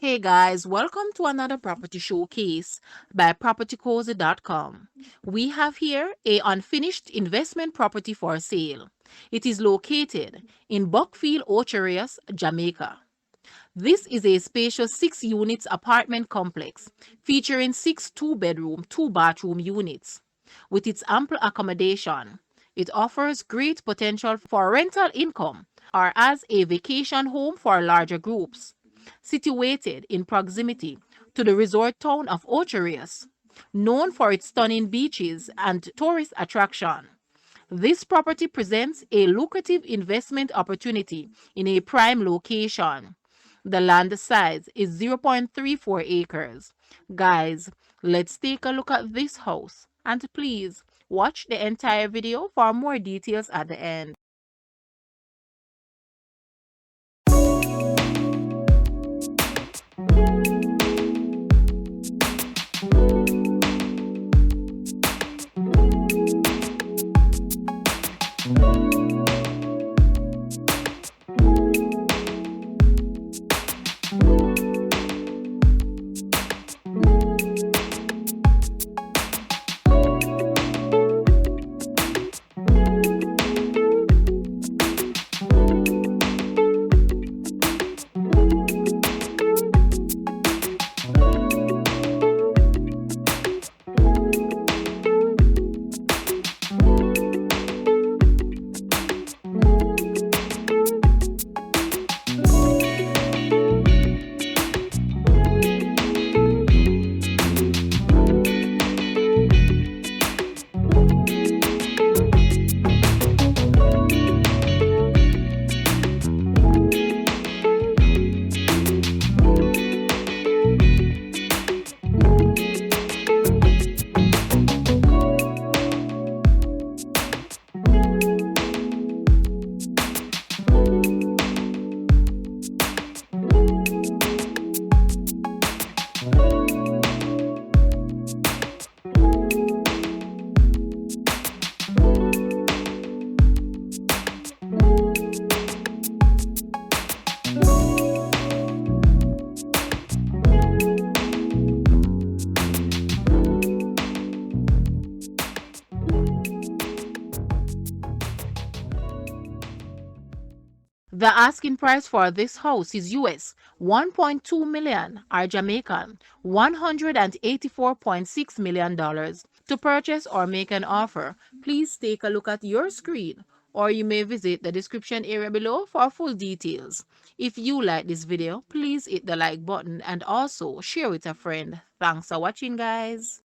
Hey guys, welcome to another property showcase by propertycozy.com. We have here a unfinished investment property for sale. It is located in Buckfield, Ocho Rios, Jamaica. This is a spacious 6 units apartment complex featuring 6 two-bedroom, 2-bathroom units. With its ample accommodation, it offers great potential for rental income or as a vacation home for larger groups. Situated in proximity to the resort town of Ocho Rios, known for its stunning beaches and tourist attraction. This property presents a lucrative investment opportunity in a prime location. The land size is 0.34 acres. Guys, let's take a look at this house and please watch the entire video for more details at the end. The asking price for this house is US 1.2 million or Jamaican $184.6 million. To purchase or make an offer, please take a look at your screen or you may visit the description area below for full details. If you like this video, please hit the like button and also share with a friend. Thanks for watching, guys.